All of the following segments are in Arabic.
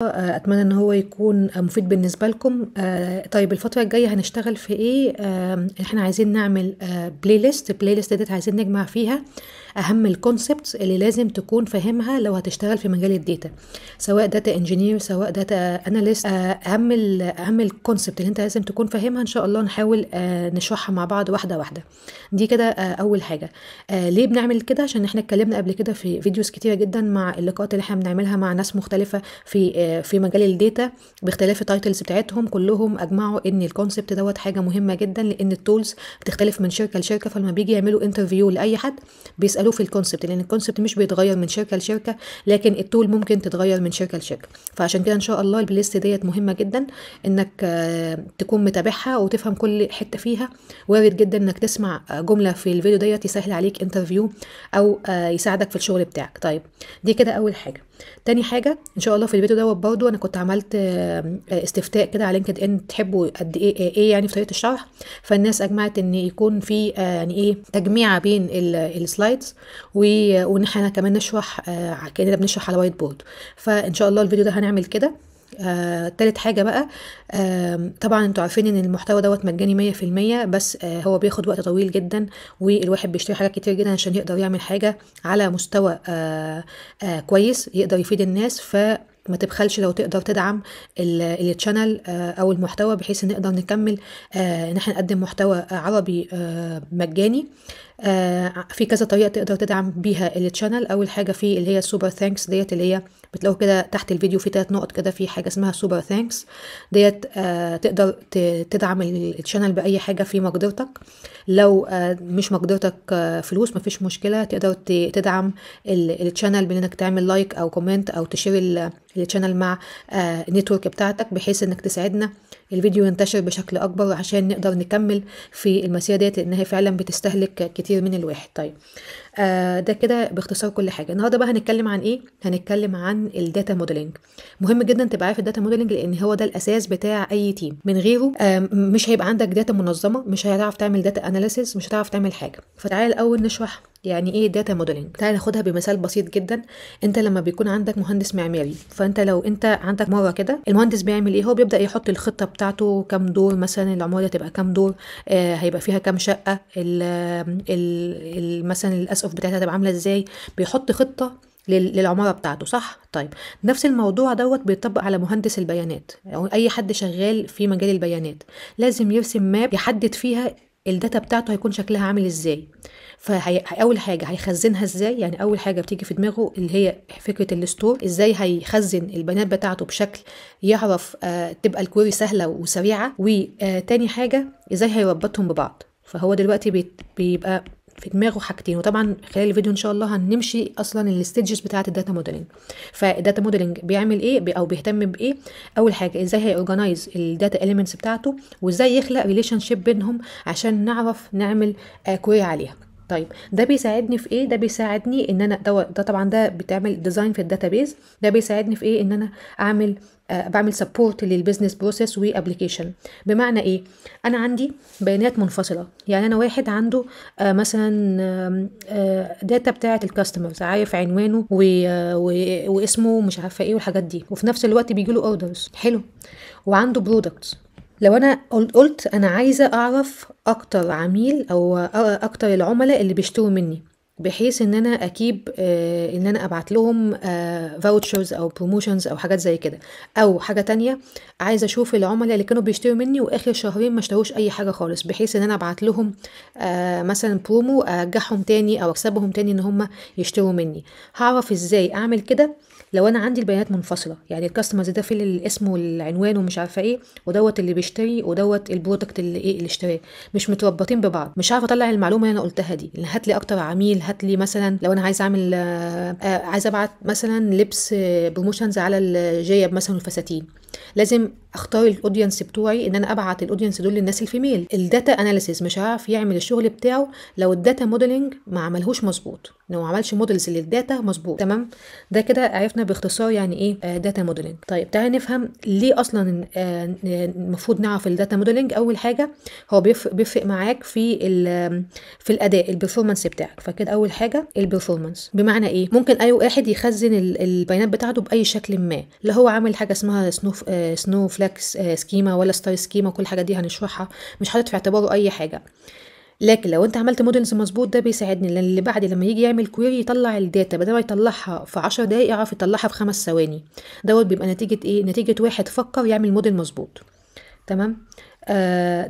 اتمنى ان هو يكون مفيد بالنسبه لكم. طيب الفتره الجايه هنشتغل في ايه؟ احنا عايزين نعمل بلاي ليست ديت عايزين نجمع فيها اهم الكونسبتس اللي لازم تكون فاهمها لو هتشتغل في مجال الداتا، سواء داتا انجينير سواء داتا اناليست. اهم الكونسبت اللي انت لازم تكون فاهمها ان شاء الله نحاول نشرحها مع بعض واحده واحده. دي كده اول حاجه. ليه بنعمل كده؟ عشان احنا اتكلمنا قبل كده في فيديوز كتيره جدا مع اللقاءات اللي احنا بنعملها مع ناس مختلفه في مجال الداتا باختلاف التايتلز بتاعتهم، كلهم اجمعوا ان الكونسبت دوت حاجه مهمه جدا، لان التولز بتختلف من شركه لشركه. فلما بيجي يعملوا انترفيو لاي حد بيسالوه في الكونسبت، لان الكونسبت مش بيتغير من شركه لشركه، لكن التول ممكن تتغير من شركه لشركه. فعشان كده ان شاء الله البلاylist ديت مهمه جدا انك تكون متابعها وتفهم كل حته فيها. وارد جدا انك تسمع جمله في الفيديو ديت يسهل عليك انترفيو او يساعدك في الشغل بتاعك. طيب دي كده اول حاجه. تاني حاجه ان شاء الله في الفيديو دوت برضو انا كنت عملت استفتاء كده على لينكد ان، تحبوا قد ايه يعني في طريقه الشرح. فالناس اجمعت ان يكون في يعني ايه تجميعه بين السلايدز وان احنا كمان نشرح كاننا بنشرح على وايت بورد. فان شاء الله الفيديو ده هنعمل كده. تالت حاجة بقى، طبعا انتوا عارفين ان المحتوى دوت مجاني 100%، بس هو بياخد وقت طويل جدا، والواحد بيشتري حاجات كتير جدا عشان يقدر يعمل حاجة على مستوى كويس يقدر يفيد الناس. ما تبخلش لو تقدر تدعم التشانل او المحتوى، بحيث ان نقدر نكمل ان احنا نقدم محتوى عربي مجاني. في كذا طريقه تقدر تدعم بيها التشانل. اول حاجه في اللي هي السوبر ثانكس ديت، اللي هي بتلاقوا كده تحت الفيديو في 3 نقط كده، في حاجه اسمها سوبر ثانكس ديت. تقدر تدعم التشانل باي حاجه في مقدرتك. لو مش مقدرتك فلوس مفيش مشكله، تقدر تدعم التشانل بانك تعمل لايك او كومنت او تشير التشانل مع النتورك بتاعتك، بحيث انك تساعدنا الفيديو ينتشر بشكل اكبر عشان نقدر نكمل في المسيره ديت، لانها فعلا بتستهلك كتير من الواحد. طيب ده كده باختصار كل حاجه. النهارده بقى هنتكلم عن ايه؟ هنتكلم عن الداتا موديلنج. مهم جدا تبقى عارف الداتا موديلنج، لان هو ده الاساس بتاع اي تيم. من غيره مش هيبقى عندك داتا منظمه، مش هتعرف تعمل داتا اناليسيس، مش هتعرف تعمل حاجه. فتعال الاول نشرح يعني ايه داتا موديلنج. تعال ناخدها بمثال بسيط جدا. انت لما بيكون عندك مهندس معماري، فانت لو انت عندك مره كده، المهندس بيعمل ايه؟ هو بيبدا يحط الخطه بتاعته، كام دور مثلا العماره تبقى كام دور، هيبقى فيها كام شقه، مثلا الاسقف بتاعتها هتبقى عامله ازاي، بيحط خطه للعماره بتاعته، صح؟ طيب نفس الموضوع دوت بيطبق على مهندس البيانات او اي حد شغال في مجال البيانات. لازم يرسم ماب يحدد فيها الداتا بتاعته هيكون شكلها عامل ازاي. فاول حاجه هيخزنها ازاي، يعني اول حاجه بتيجي في دماغه اللي هي فكره الستور، ازاي هيخزن البيانات بتاعته بشكل يعرف تبقى الكويري سهله وسريعه. وتاني حاجه ازاي هيربطهم ببعض. فهو دلوقتي بيبقى في دماغه حاجتين. وطبعا خلال الفيديو ان شاء الله هنمشي اصلا الستيجز بتاعه الداتا موديلنج. فالداتا موديلنج بيعمل ايه او بيهتم بايه؟ اول حاجه ازاي هيورجنايز الداتا اليمنتس بتاعته، وازاي يخلق ريليشن شيب بينهم عشان نعرف نعمل كويري عليها. طيب ده بيساعدني في ايه؟ ده بيساعدني ان انا ده طبعا ده بتعمل ديزاين في الداتابيز. ده بيساعدني في ايه؟ ان انا اعمل بعمل سبورت للبيزنس بروسيس وابلكيشن. بمعنى ايه؟ انا عندي بيانات منفصله، يعني انا واحد عنده مثلا داتا بتاعه الكاستمرز، عارف عنوانه واسمه مش عارفه ايه والحاجات دي، وفي نفس الوقت بيجي له اوردرز، حلو، وعنده برودكتس. لو انا قلت انا عايزه اعرف اكتر عميل او اكتر العملاء اللي بيشتروا مني، بحيث ان انا اجيب ان انا ابعت لهم فاوتشرز او بروموشنز او حاجات زي كده. او حاجه تانية، عايزه اشوف العملاء اللي كانوا بيشتروا مني واخر شهرين ما اشتروش اي حاجه خالص، بحيث ان انا ابعت لهم مثلا برومو ارجعهم تاني او اكسبهم تاني ان هم يشتروا مني. هعرف ازاي اعمل كده؟ لو انا عندي البيانات منفصله، يعني الكاستمرز ده في الاسم والعنوان ومش عارفه ايه، ودوت اللي بيشتري ودوت البرودكت اللي ايه اللي اشتراه، مش متربطين ببعض، مش عارفه اطلع المعلومه اللي انا قلتها دي. هات لي اكتر عميل، هات لي مثلا لو انا عايزه اعمل عايزه ابعت مثلا لبس بروموشنز على الجيب مثلا والفساتين، لازم اختار الاودينس بتوعي، ان انا ابعت الاودينس دول للناس الفيميل. الداتا اناليسيس مش هيعرف يعمل الشغل بتاعه لو الداتا موديلنج ما عملهوش مظبوط، لو ما عملش موديلز للداتا مظبوط. تمام؟ ده كده عرفنا عرفنا باختصار يعني ايه داتا موديلنج. طيب تعالى نفهم ليه اصلا المفروض نعرف الداتا موديلنج. اول حاجه هو بيفرق معاك في الاداء البرفورمانس بتاعك. فكده اول حاجه البرفورمانس، بمعنى ايه؟ ممكن اي واحد يخزن البيانات بتاعته باي شكل ما، لا هو عامل حاجه اسمها سنو فلاكس سكيما ولا ستار سكيما، وكل حاجه دي هنشرحها، مش حاطط في اعتباره اي حاجه. لكن لو انت عملت موديلز مظبوط ده بيساعدني لان اللي بعد لما يجي يعمل كويري يطلع الداتا بدل ما يطلعها في 10 دقايق يعرف يطلعها في 5 ثواني. دوت بيبقى نتيجه ايه؟ نتيجه واحد فكر يعمل موديل مظبوط. تمام.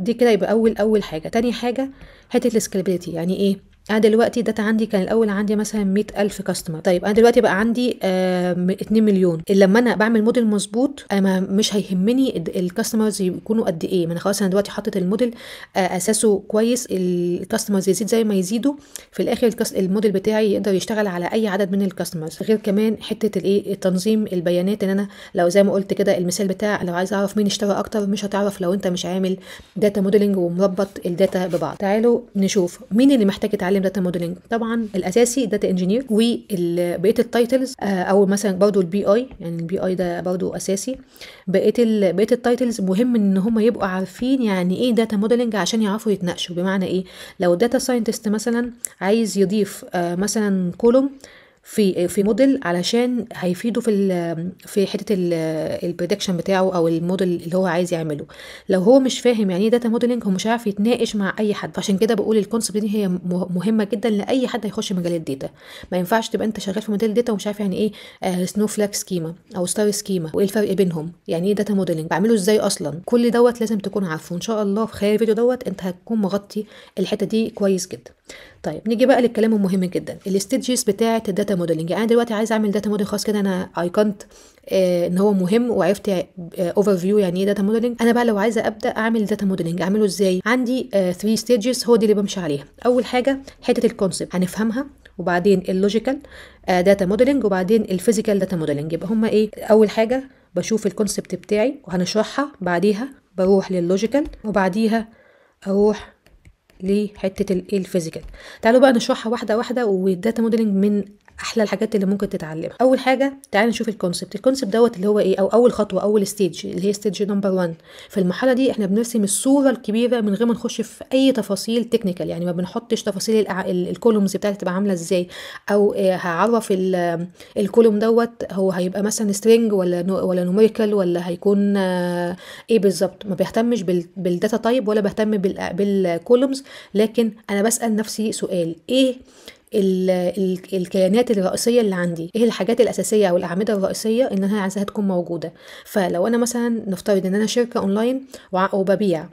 دي كده يبقى اول حاجه. تاني حاجه حته السكيلابيلتي. يعني ايه؟ انا دلوقتي الداتا عندي كان الاول عندي مثلا 100,000 كاستمر، طيب انا دلوقتي بقى عندي 2 مليون. لما انا بعمل موديل مظبوط انا مش هيهمني الكاستمرز يكونوا قد ايه، ما انا خلاص انا دلوقتي حطيت الموديل اساسه كويس، الكاستمرز يزيد زي ما يزيدوا في الاخر الموديل بتاعي يقدر يشتغل على اي عدد من الكاستمرز. غير كمان حته الايه التنظيم البيانات، ان انا لو زي ما قلت كده المثال بتاع لو عايز اعرف مين اشترى اكتر مش هتعرف لو انت مش عامل داتا موديلنج ومربط الداتا ببعض. تعالوا نشوف مين اللي محتاج يتعلم داتا موديلنج. طبعا الاساسي داتا انجينير، وبقيه التايتلز او مثلا برضو البي اي، يعني البي اي ده برضو اساسي. بقيه التايتلز مهم ان هم يبقوا عارفين يعني ايه داتا موديلنج عشان يعرفوا يتناقشوا. بمعنى ايه؟ لو داتا ساينتست مثلا عايز يضيف مثلا كولوم في موديل علشان هيفيده في حته البريدكشن بتاعه او الموديل اللي هو عايز يعمله، لو هو مش فاهم يعني ايه داتا موديلنج هو مش عارف يتناقش مع اي حد. فعشان كده بقول الكونسبت دي هي مهمه جدا لاي حد هيخش مجال الداتا. ما ينفعش تبقى انت شغال في مجال الداتا ومش عارف يعني ايه سنو فلاك سكيما او ستار سكيما، وايه الفرق بينهم، يعني ايه داتا موديلنج، بعمله ازاي اصلا. كل دوت لازم تكون عارفه. ان شاء الله في خلال الفيديو دوت انت هتكون مغطي الحته دي كويس جدا. طيب نيجي بقى للكلام المهم جدا، الستيجز بتاعه الداتا موديلنج. انا دلوقتي عايز اعمل داتا موديل خاص كده، انا ايقنت ان هو مهم وعرفت اوفر فيو يعني ايه داتا موديلنج. انا بقى لو عايزه ابدا اعمل داتا موديلنج اعمله ازاي؟ عندي 3 ستيجز هو دي اللي بمشي عليها. اول حاجه حته الكونسبت هنفهمها، وبعدين اللوجيكال داتا موديلنج، وبعدين الفيزيكال داتا موديلنج. يبقى هما ايه؟ اول حاجه بشوف الكونسبت بتاعي وهنشرحها، بعديها بروح لللوجيكال، وبعديها اروح لحته الفيزيكال. تعالوا بقى نشرحها واحده واحده. والداتا موديلنج من احلى الحاجات اللي ممكن تتعلمها. اول حاجه تعالوا نشوف الكونسبت دوت اللي هو ايه، او اول خطوه اول ستيج اللي هي ستيج نمبر 1. في المرحله دي احنا بنرسم الصوره الكبيره من غير ما نخش في اي تفاصيل تكنيكال، يعني ما بنحطش تفاصيل الكولومز بتاعتها تبقى عامله ازاي، او هعرف الكولوم دوت هو هيبقى مثلا سترينج ولا نوميريكال ولا هيكون ايه بالظبط. ما بيهتمش بالداتا تايب ولا بهتم بالكولومز، لكن انا بسال نفسي سؤال، ايه الكيانات الرئيسيه اللي عندي، ايه الحاجات الاساسيه او الاعمده الرئيسيه ان انا عايزاها تكون موجوده. فلو انا مثلا نفترض ان انا شركه اونلاين وببيع،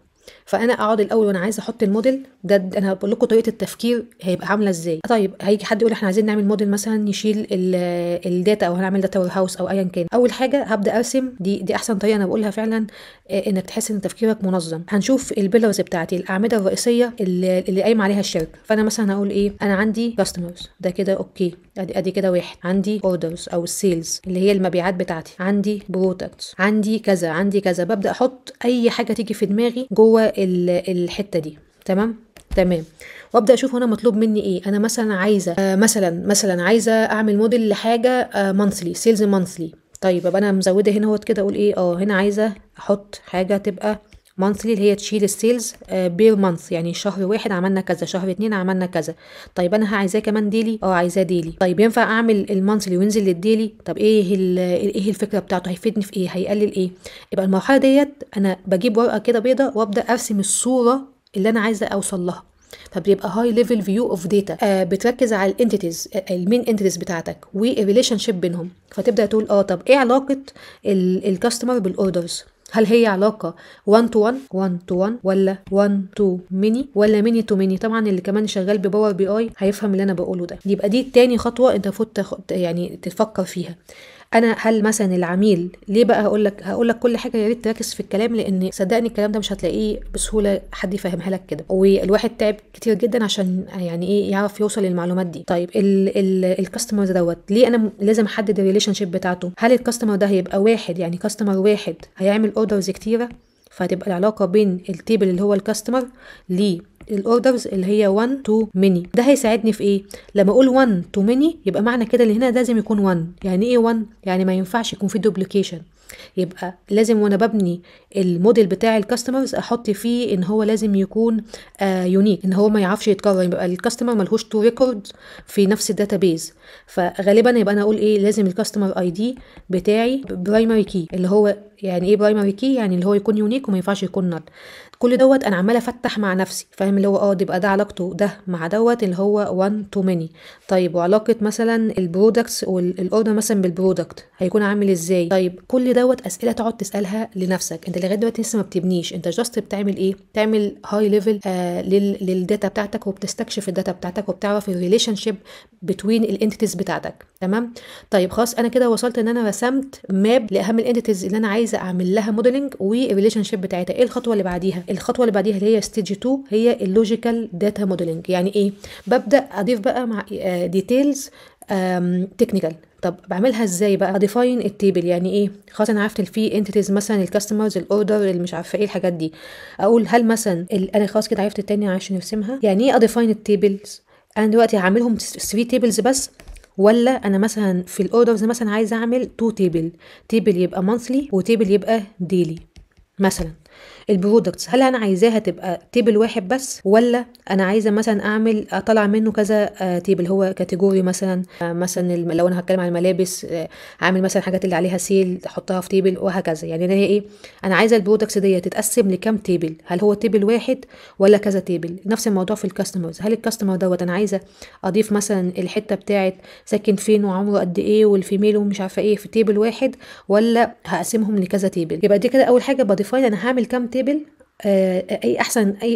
فانا اقعد الاول وانا عايزه احط الموديل ده، انا بقول لكم طريقه التفكير هيبقى عامله ازاي. طيب هيجي حد يقول احنا عايزين نعمل موديل مثلا يشيل الداتا، او هنعمل داتا وير هاوس او ايا كان. اول حاجه هبدا ارسم، دي احسن طريقه انا بقولها فعلا، انك تحس ان تفكيرك منظم. هنشوف البيلرز بتاعتي، الاعمده الرئيسيه اللي قايم عليها الشركه. فانا مثلا هقول ايه، انا عندي كاستمرز ده كده اوكي، ادي كده واحد، عندي اوردرز او السيلز اللي هي المبيعات بتاعتي، عندي برودكتس، عندي كذا عندي كذا. ببدا احط اي حاجه تيجي في دماغي جوه الحته دي. تمام. وابدا اشوف انا مطلوب مني ايه. انا مثلا عايزه مثلا عايزه اعمل موديل لحاجه مانثلي سيلز مانثلي. طيب ابقى انا مزوده هنا اهوت كده، اقول ايه، هنا عايزه احط حاجه تبقى مانثلي اللي هي تشيل السيلز بير مانث، يعني شهر 1 عملنا كذا، شهر 2 عملنا كذا. طيب انا عايزاه كمان ديلي، عايزاه ديلي. طيب ينفع اعمل المانثلي وينزل للديلي؟ طب ايه الفكره بتاعته، هيفيدني في ايه، هيقلل ايه؟ يبقى المرحله ديت انا بجيب ورقه كده بيضه وابدا ارسم الصوره اللي انا عايزه اوصل لها. فبيبقى هاي ليفل فيو اوف داتا، بتركز على الانتيتيز، المين انتيتيز بتاعتك والريليشن شيب بينهم. فتبدا تقول طب ايه علاقه الكاستمر بالاوردرز؟ هل هي علاقه 1 to 1 ولا 1 to many ولا many to many؟ طبعا اللي كمان شغال بباور بي اي هيفهم اللي انا بقوله ده. يبقى دي تاني خطوه انت المفروض يعني تفكر فيها. انا هل مثلا العميل ليه بقى هقول لك كل حاجه، يا ريت تركز في الكلام، لان صدقني الكلام ده مش هتلاقيه بسهوله حد يفهمها لك كده، والواحد تعب كتير جدا عشان يعني ايه يعرف يوصل للمعلومات دي. طيب الكاستمر دوت ليه انا لازم احدد الريليشن شيب بتاعته؟ هل الكاستمر ده هيبقى واحد، يعني كاستمر واحد هيعمل اوردرز كتيره، فهتبقى العلاقه بين التيبل اللي هو الكاستمر الاوردرز اللي هي 1 to many. ده هيساعدني في ايه؟ لما اقول 1 to many يبقى معنى كده اللي هنا لازم يكون 1. يعني ايه 1؟ يعني ما ينفعش يكون في دوبليكيشن. يبقى لازم وانا ببني الموديل بتاع الكاستمرز احط فيه ان هو لازم يكون يونيك، ان هو ما يعرفش يتكرر، يبقى الكاستمر ملهوش تو ريكورد في نفس الداتابيز. فغالبا يبقى انا اقول ايه؟ لازم الكاستمر اي دي بتاعي برايمري كي. اللي هو يعني ايه برايمري كي؟ يعني اللي هو يكون يونيك وما ينفعش يكون نوت. كل دوت انا عماله افتح مع نفسي، فاهم؟ اللي هو يبقى ده علاقته ده مع دوت اللي هو 1 to many. طيب وعلاقه مثلا البرودكتس والاوردر مثلا بالبرودكت هيكون عامل ازاي؟ طيب كل دوت اسئله تقعد تسالها لنفسك. انت لغايه دلوقتي لسه ما بتبنيش، انت جاست بتعمل ايه؟ تعمل هاي ليفل للداتا بتاعتك، وبتستكشف الداتا بتاعتك، وبتعرف الريليشن شيب بتوين الانتيتيز بتاعتك. تمام. طيب خلاص انا كده وصلت ان انا رسمت ماب لاهم الانتيتيز اللي انا عايزه اعمل لها موديلنج والريليشن شيب بتاعتها. ايه الخطوه اللي بعديها؟ الخطوه اللي بعديها اللي هي ستيج 2 هي اللوجيكال داتا موديلنج. يعني ايه؟ ببدا اضيف بقى مع ديتيلز تكنيكال. طب بعملها ازاي بقى؟ اديفاين التيبل. يعني ايه؟ خلاص انا عرفت في انتيتيز مثلا الكاستمرز، الاوردر، اللي مش عارفه ايه الحاجات دي. اقول هل مثلا انا خلاص كده عرفت التاني عشان نرسمها. يعني ايه اديفاين التيبلز؟ انا دلوقتي هعملهم 3 تيبلز بس، ولا انا مثلا في الاوردرز مثلا عايزه اعمل 2 تيبل، تيبل يبقى مانثلي وتيبل يبقى ديلي مثلا. البرودكتس هل انا عايزاها تبقى تيبل واحد بس، ولا انا عايزه مثلا اطلع منه كذا تيبل؟ هو كاتيجوري مثلا مثلا لو انا هتكلم عن الملابس اعمل مثلا حاجات اللي عليها سيل احطها في تيبل وهكذا. يعني هي ايه؟ انا عايزه البرودكتس دي تتقسم لكام تيبل؟ هل هو تيبل واحد ولا كذا تيبل؟ نفس الموضوع في الكاستمرز. هل الكاستمر دوت انا عايزه اضيف مثلا الحته بتاعه ساكن فين وعمره قد ايه والفيميل ومش عارفه ايه في تيبل واحد، ولا هقسمهم لكذا تيبل؟ يبقى دي كده اول حاجه بديفاين انا هعمل كام تيبل، اي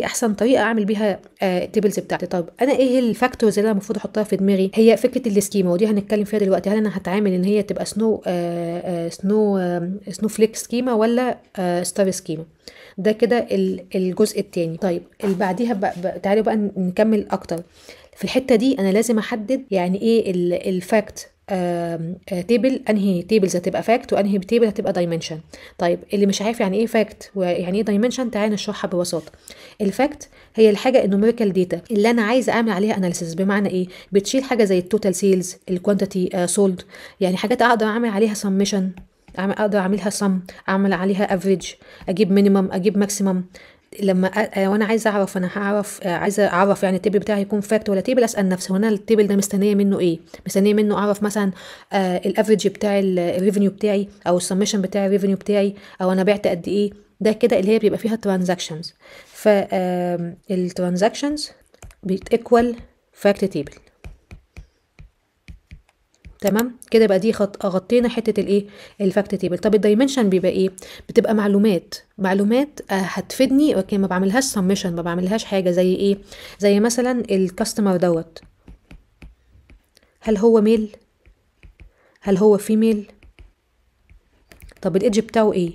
احسن طريقه اعمل بيها التيبلز بتاعتي. طب انا ايه الفاكتورز اللي انا المفروض احطها في دماغي؟ هي فكره السكيما، ودي هنتكلم فيها دلوقتي. هل انا هتعامل ان هي تبقى سنو فليك سكيما ولا ستار سكيما؟ ده كده الجزء التاني. طيب اللي بعديها تعالوا بقى نكمل اكتر في الحته دي. انا لازم احدد يعني ايه الفاكت تيبل، انهي تيبلز هتبقى فاكت وانهي تيبل هتبقى دايمنشن. طيب اللي مش عارف يعني ايه فاكت ويعني ايه دايمنشن، تعالى نشرحها ببساطه. الفاكت هي الحاجه النوميريكال داتا اللي انا عايزه اعمل عليها اناليسيس. بمعنى ايه؟ بتشيل حاجه زي التوتال سيلز، الكوانتيتي سولد، يعني حاجات اقدر اعمل عليها سمشن، اقدر اعملها سم، اعمل عليها افريج، اجيب مينيمم، اجيب ماكسيمم. لما وانا عايزه اعرف، انا هعرف عايزه اعرف يعني التيبل بتاعي يكون فاكت ولا تيبل، اسال نفسي هو انا التيبل ده مستنيه منه ايه؟ مستنيه منه اعرف مثلا الافريج بتاع الريفينيو بتاعي، او السمشن بتاع الريفينيو بتاعي، او انا بعت قد ايه. ده كده اللي هي بيبقى فيها ترانزاكشنز. فالترانزاكشنز بتيكوال فاكت تيبل. تمام كده. يبقى دي غطينا حته الايه؟ الفاكت تيبل. طب الدايمنشن بيبقى ايه؟ بتبقى معلومات هتفيدني، ولكن ما بعملهاش سمشن، ما بعملهاش حاجه. زي ايه؟ زي مثلا الكاستمر دوت، هل هو ميل؟ هل هو فيميل؟ طب الايدج بتاعه ايه؟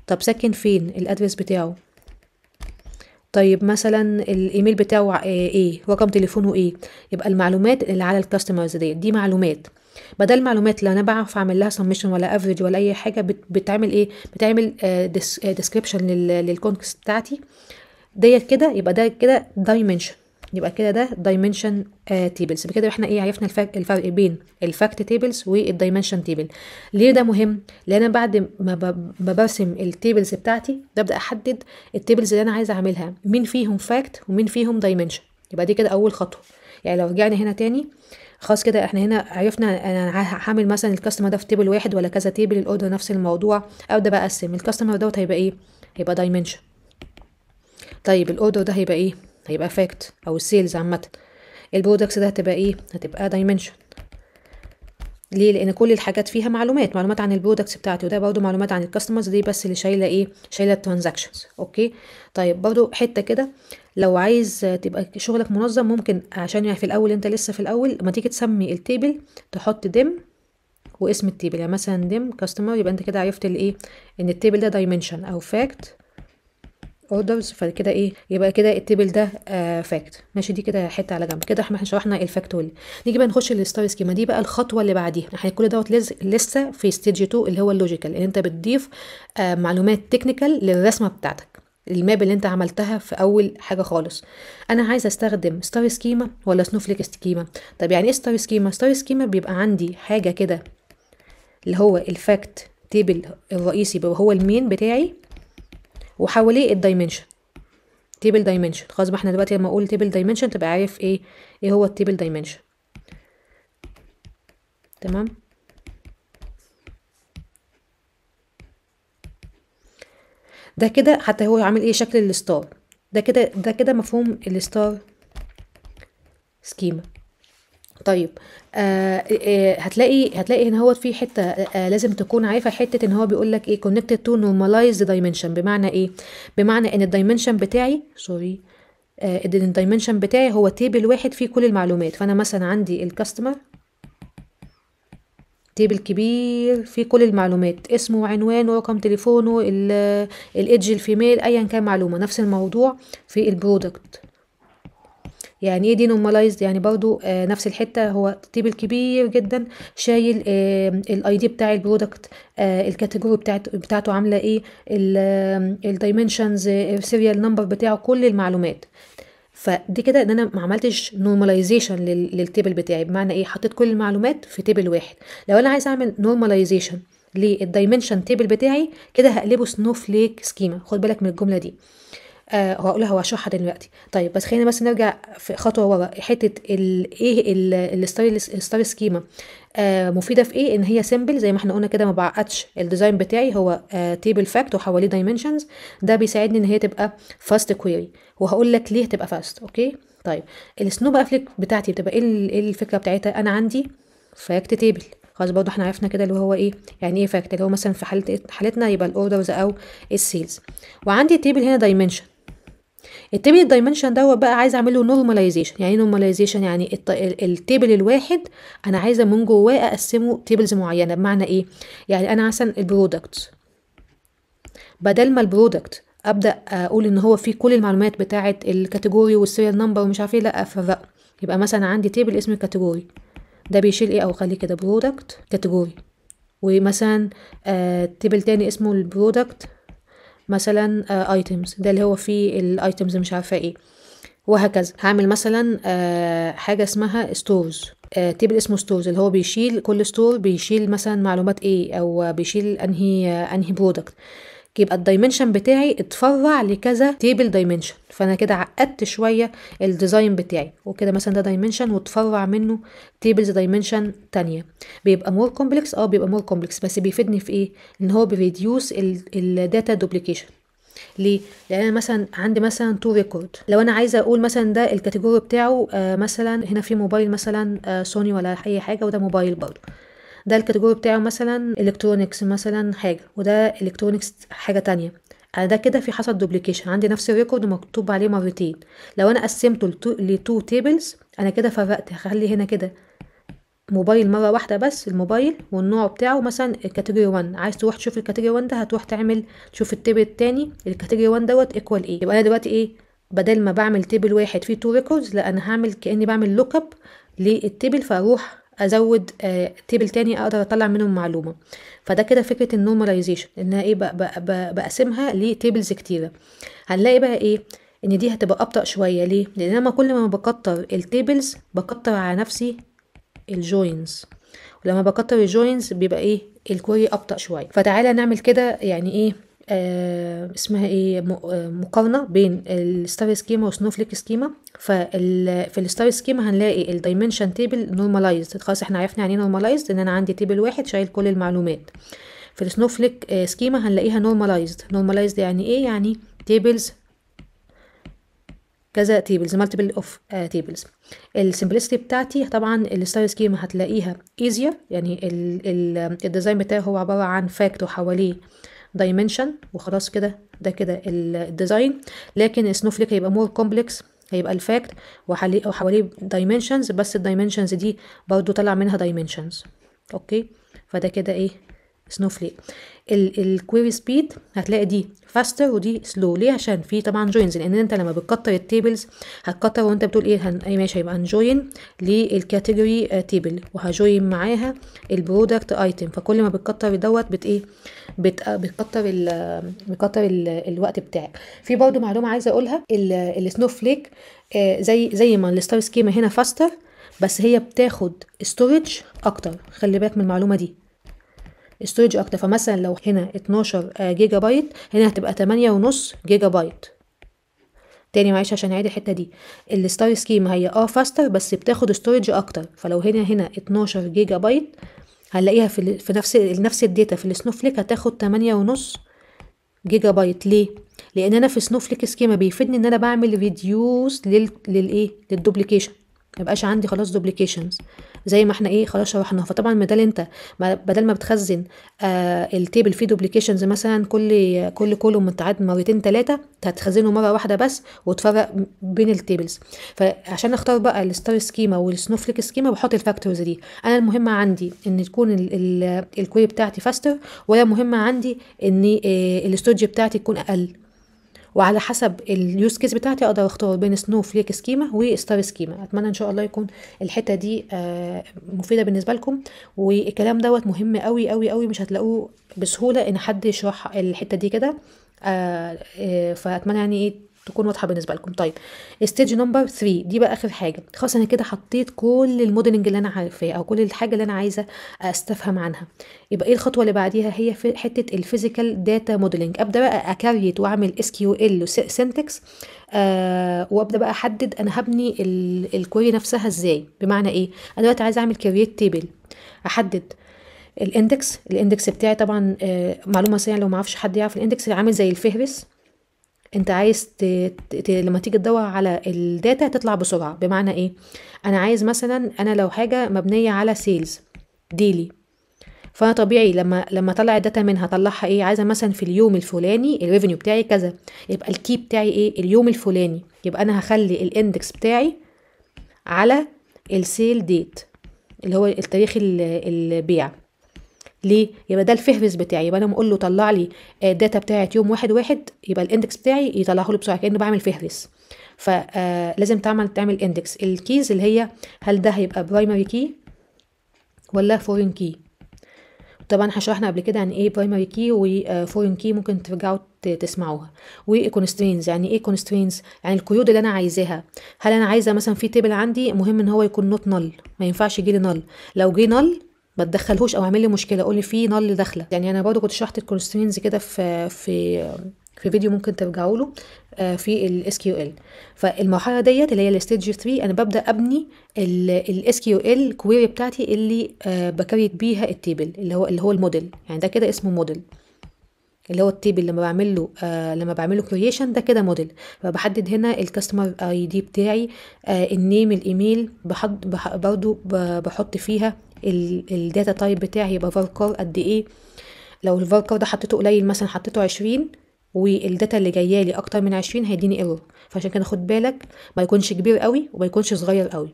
طب ساكن فين؟ الادرس بتاعه. طيب مثلا الايميل بتاعه ايه؟ رقم تليفونه ايه؟ يبقى المعلومات اللي على الكاستمرز دي معلومات. بدل معلومات لا انا بعرف اعمل لها سمشن ولا افريج ولا اي حاجه، بتعمل ايه؟ بتعمل ديسكريبشن للكونتكست بتاعتي ديت كده. يبقى ده كده دايمنشن، يبقى كده ده دايمنشن تيبلز. بكده احنا ايه؟ عرفنا الفرق بين الفاكت تيبلز والدايمنشن تيبل. ليه ده مهم؟ لان انا بعد ما برسم التيبلز بتاعتي ببدا احدد التيبلز اللي انا عايزه اعملها مين فيهم فاكت ومين فيهم دايمنشن. يبقى دي كده اول خطوه. يعني لو رجعنا هنا تاني، خلاص كده احنا هنا عرفنا انا هعمل مثلا الكاستمر ده في تيبل واحد ولا كذا تيبل، الاوردر نفس الموضوع. ابدا بقى اقسم الكاستمر دوت هيبقى ايه؟ هيبقى دايمنشن. طيب الاوردر ده هيبقى ايه؟ هيبقى فاكت او السيلز عامه. البرودكتس ده هتبقى ايه؟ هتبقى دايمنشن. ليه؟ لان كل الحاجات فيها معلومات عن البرودكتس بتاعتي، وده برضو معلومات عن الكاستمرز، دي بس اللي شايله ايه؟ شايله الترانزاكشنز. اوكي. طيب برضو حته كده، لو عايز تبقى شغلك منظم، ممكن عشان يعني في الاول انت لسه في الاول، لما تيجي تسمي التيبل تحط ديم واسم التيبل. يعني مثلا ديم كاستمر، يبقى انت كده عرفت الايه؟ ان التيبل ده دايمنشن او فاكت اوردرز. فكده ايه؟ يبقى كده التيبل ده فاكت. ماشي، دي كده حته على جنب. كده احنا شرحنا الفاكتوريال. نيجي بقى نخش للستار سكيما. دي بقى الخطوه اللي بعديها. احنا كل دوت لسه في ستيج 2 اللي هو اللوجيكال، ان انت بتضيف معلومات تكنيكال للرسمه بتاعتك. الماب اللي انت عملتها في اول حاجه خالص. انا عايزه استخدم ستار سكيما ولا سنوفليك سكيما؟ طب يعني ايه ستار سكيما؟ ستار سكيما بيبقى عندي حاجه كده اللي هو الفاكت تيبل الرئيسي بيبقى هو المين بتاعي، وحواليه الدايمنشن تيبل دايمنشن. خلاص بقى احنا دلوقتي لما اقول تيبل دايمنشن تبقى عارف ايه هو التيبل دايمنشن. تمام. ده كده حتى هو عامل ايه شكل الستار. ده كده مفهوم الستار سكيما. طيب هتلاقي ان هو في حته لازم تكون عارفه حته ان هو بيقول لك ايه connected to normalized dimension. بمعنى ايه؟ بمعنى ان الدايمنشن بتاعي الدايمنشن بتاعي هو تيبل واحد فيه كل المعلومات. فانا مثلا عندي الكاستمر تيبل كبير فيه كل المعلومات، اسمه وعنوانه ورقم تليفونه الايدج الفيميل ايا كان معلومه. نفس الموضوع في البرودكت. يعني ايه دي نورماليزد؟ يعني برضو نفس الحته، هو تيبل كبير جدا شايل الاي دي بتاع البرودكت، الكاتيجوري بتاعته عامله ايه، الدايمنشنز، السيريال نمبر بتاعه، كل المعلومات. فدي كده ان انا ما عملتش نورماليزيشن للتيبل بتاعي. بمعنى ايه؟ حطيت كل المعلومات في تيبل واحد. لو انا عايز اعمل نورماليزيشن للدايمنشن تيبل بتاعي كده هقلبه سنوفليك سكيما. خد بالك من الجمله دي. هقولها واشرحها دلوقتي. طيب بس خلينا بس نرجع في خطوه ورا. حته الستار سكيما مفيده في ايه؟ ان هي سيمبل زي ما احنا قلنا كده، ما بعقدش الديزاين بتاعي. هو تيبل فاكت وحواليه دايمنشنز. ده بيساعدني ان هي تبقى فاست كويري، وهقول لك ليه تبقى فاست. اوكي. طيب السنو بقى فليك بتاعتي بتبقى ايه الفكره بتاعتها؟ انا عندي فاكت تيبل. خلاص برضه احنا عرفنا كده اللي هو ايه يعني ايه فاكت، اللي هو مثلا في حالتنا يبقى الاوردرز او السيلز. وعندي تيبل هنا دايمنشن. التيبل الدايمنشن دوت بقى عايزه اعمله نورماليزيشن. يعني ايه نورماليزيشن؟ يعني التيبل الواحد انا عايزه من جواه اقسمه تيبلز معينه. بمعنى ايه؟ يعني انا مثلا البرودكت، بدل ما البرودكت ابدا اقول ان هو فيه كل المعلومات بتاعه الكاتيجوري والسيريال نمبر ومش عارف ايه، لا افرق. يبقى مثلا عندي تيبل اسمه كاتيجوري، ده بيشيل ايه؟ او خليه كده برودكت كاتيجوري. ومثلا تيبل تاني اسمه البرودكت مثلا ايتمز، ده اللي هو فيه الايتمز مش عارفه ايه. وهكذا هعمل مثلا حاجه اسمها ستورز، تيبل اسمه ستورز اللي هو بيشيل كل ستور بيشيل مثلا معلومات ايه، او بيشيل انهي برودكت. يبقى الدايمنشن بتاعي اتفرع لكذا تيبل دايمنشن. فانا كده عقدت شويه الديزاين بتاعي. وكده مثلا ده دايمنشن واتفرع منه تيبلز دايمنشن تانية. بيبقى مور كومبلكس، بيبقى مور كومبلكس، بس بيفيدني في ايه؟ ان هو بيريديوس الداتا دوبليكيشن. ليه؟ لان انا مثلا عندي مثلا تو ريكورد. لو انا عايزه اقول مثلا ده الكاتيجوري بتاعه مثلا هنا في موبايل مثلا سوني ولا اي حاجه، وده موبايل برضه. ده الكاتيجوري بتاعه مثلا الكترونكس مثلا حاجه، وده الكترونكس حاجه تانية. انا ده كده في حصل دوبليكيشن، عندي نفس الريكورد مكتوب عليه مرتين. لو انا قسمته لتو تيبلز انا كده فرقت. هخلي هنا كده موبايل مره واحده بس، الموبايل والنوع بتاعه مثلا الكاتيجوري 1. عايز تروح تشوف الكاتيجوري 1 ده هتروح تعمل تشوف التيبل التاني الكاتيجوري 1 دوت ايكوال ايه. يبقى انا دلوقتي ايه؟ بدل ما بعمل تيبل واحد فيه تو ريكوردز، لا انا هعمل كاني بعمل لوك اب للتيبل، فاروح ازود تيبل تاني اقدر اطلع منه معلومه. فده كده فكره النورماليزيشن، انها ايه بقسمها لتيبلز كتيره. هنلاقي بقى ايه؟ ان دي هتبقى ابطأ شويه. ليه؟ لان انا كل ما بكتر التيبلز بكتر على نفسي الجوينز، ولما بكتر الجوينز بيبقى ايه؟ الكوري ابطأ شويه. فتعالى نعمل كده يعني ايه اسمها ايه مقارنه بين الستار سكيما وسنوفليك سكيما. في الستار سكيما هنلاقي الدايمنشن تيبل نورماليزد. خلاص احنا عرفنا يعني ايه نورماليزد، ان انا عندي تيبل واحد شايل كل المعلومات. في السنوفليك سكيما هنلاقيها نورماليزد. نورماليزد يعني ايه؟ يعني تيبلز كذا تيبلز، مالتيبل اوف تيبلز. السمبلسيتي بتاعتي طبعا الستار سكيما هتلاقيها ايزير، يعني الديزاين بتاعي هو عباره عن فاكت وحواليه دايمنشن وخلاص كده. ده كده الديزاين. لكن سنوفليك هيبقى مور كومبلكس، هيبقى الفاكت وحواليه دايمنشنز، بس الدايمنشنز دي برضو طلع منها دايمنشنز. اوكي. فده كده ايه سنوفليك. الكويري سبيد هتلاقي دي فاستر ودي سلو. ليه؟ عشان في طبعا جوينز، لان انت لما بتكتر التيبلز هتكتر وانت بتقول ايه اي ماشي، هيبقى هنجوين للكاتيجوري تيبل وهجوين معاها البرودكت ايتم. فكل ما بتكتر دوت بتكتر الوقت بتاعك. في برضو معلومه عايزه اقولها، السنوفليك زي ما الستار سكيما هنا فاستر، بس هي بتاخد ستورج اكتر. خلي بالك من المعلومه دي، ستورج اكتر. فمثلا لو هنا 12 جيجا بايت، هنا هتبقى 8.5 جيجا بايت. تاني معلش عشان اعيد الحته دي، الستار سكيما هي فاستر بس بتاخد ستورج اكتر. فلو هنا 12 جيجا بايت هنلاقيها في نفس الداتا في السنوفليك هتاخد 8.5 جيجا بايت. ليه؟ لان انا في سنوفليك سكيما بيفيدني ان انا بعمل ريديوس للدوبليكيشن، ميبقاش عندي خلاص دوبليكيشنز زي ما احنا خلاص شرحناها. فطبعا بدل ما بتخزن التيبل فيه دوبليكيشنز مثلا كل كولوم متعاد مرتين 3، هتخزنه مره واحده بس وتفرق بين التيبلز. فعشان اختار بقى الستار سكيما والسنوفليك سكيما بحط الفاكتورز دي. انا المهمه عندي ان تكون الكويري بتاعتي فاستر، ولا مهمه عندي ان الاستورج بتاعتي تكون اقل. وعلى حسب اليوز كيس بتاعتي اقدر اختار بين سنوفليك سكيما وستار سكيما. اتمنى ان شاء الله يكون الحته دي مفيده بالنسبه لكم. والكلام دوت مهم قوي قوي قوي، مش هتلاقوه بسهوله ان حد يشرح الحته دي كده. فاتمنى يعني تكون واضحه بالنسبه لكم. طيب ستيج نمبر 3 دي بقى اخر حاجه خلاص. انا كده حطيت كل الموديلنج اللي انا عارفاه او كل الحاجه اللي انا عايزه استفهم عنها. يبقى ايه الخطوه اللي بعديها؟ هي في حته الفيزيكال داتا موديلنج. ابدا بقى اكريت واعمل SQL وسنتكس، وابدا بقى احدد انا هبني الكويري نفسها ازاي. بمعنى ايه؟ انا دلوقتي عايزه اعمل كرييت تيبل، احدد الاندكس بتاعي. طبعا معلومه سريعه لو ما اعرفش حد يعرف، الاندكس عامل زي الفهرس. انت عايز لما تيجي تدور على الداتا تطلع بسرعه. بمعنى ايه؟ انا عايز مثلا، انا لو حاجه مبنيه على سيلز ديلي، فانا طبيعي لما اطلع الداتا منها اطلعها عايزه مثلا في اليوم الفلاني الريفينيو بتاعي كذا، يبقى الكي بتاعي اليوم الفلاني. يبقى انا هخلي الاندكس بتاعي على السيل ديت اللي هو التاريخ البيع. ليه؟ يبقى ده الفهرس بتاعي. يبقى انا بقول له طلع لي الداتا بتاعت يوم 1/1، يبقى الاندكس بتاعي يطلعه لي بسرعه كانه بعمل فهرس. فلازم تعمل اندكس الكيز اللي هي هل ده هيبقى برايمري كي ولا فورين كي. طبعا شرحنا قبل كده عن ايه برايمري كي وفورين كي، ممكن ترجعوا تسمعوها. وكونسترينز، يعني ايه كونسترينز؟ يعني القيود اللي انا عايزاها. هل انا عايزه مثلا في تيبل عندي مهم ان هو يكون نوت نل، ما ينفعش يجي لي نل. لو جه نل ما تدخلهوش او اعمل لي مشكله، قول لي في نل داخله. يعني انا برضو كنت شرحت الكونسترينز كده في فيديو ممكن ترجعوا له في SQL. فالمرحله ديت اللي هي الستيج 3 انا ببدا ابني SQL كويري بتاعتي اللي بكريت بيها التيبل اللي هو الموديل. يعني ده كده اسمه موديل، اللي هو التيبل لما بعمله كرييشن ده كده موديل. فبحدد هنا الكاستمر ID بتاعي، النيم، الايميل، برضو بحط فيها الداتا تايب بتاعي يبقى فاركار قد ايه. لو الفاركار ده حطيته قليل مثلا حطيته 20 والداتا اللي جايه لي اكتر من 20 هيديني ايرور. فعشان كده خد بالك ما يكونش كبير قوي وما يكونش صغير قوي،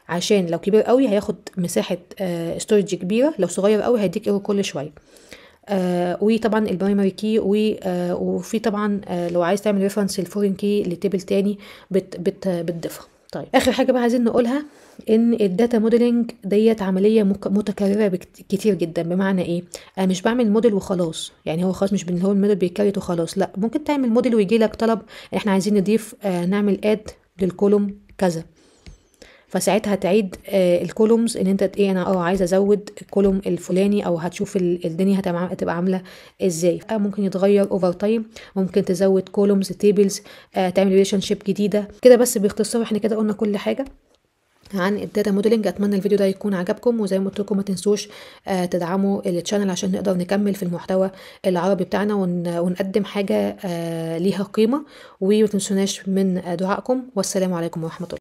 عشان لو كبير قوي هياخد مساحه ستورج كبيره، لو صغير قوي هيديك ايرور كل شويه. وطبعا البرايمري كي وفي طبعا لو عايز تعمل ريفرنس للفورين كي لتيبل تاني بتضيفها. طيب اخر حاجه بقى عايزين نقولها ان الداتا موديلنج ديت عمليه متكرره كتير جدا. بمعنى ايه؟ انا مش بعمل موديل وخلاص، يعني هو خلاص مش هو الموديل بيكريت وخلاص. لا، ممكن تعمل موديل ويجي لك طلب احنا عايزين نضيف نعمل اد للكولوم كذا، فساعتها تعيد الكولومز ان انت انا عايزه ازود الكولوم الفلاني، او هتشوف الدنيا هتبقى عامله ازاي. ممكن يتغير اوفر تايم، ممكن تزود كولومز تيبلز، تعمل ريليشن شيب جديده كده. بس باختصار احنا كده قلنا كل حاجه عن الداتا موديلنج. اتمنى الفيديو ده يكون عجبكم، وزي ما قلت لكم ما تنسوش تدعموا التشانل عشان نقدر نكمل في المحتوى العربي بتاعنا ونقدم حاجه ليها قيمه. وما تنسوناش من دعائكم، والسلام عليكم ورحمه الله.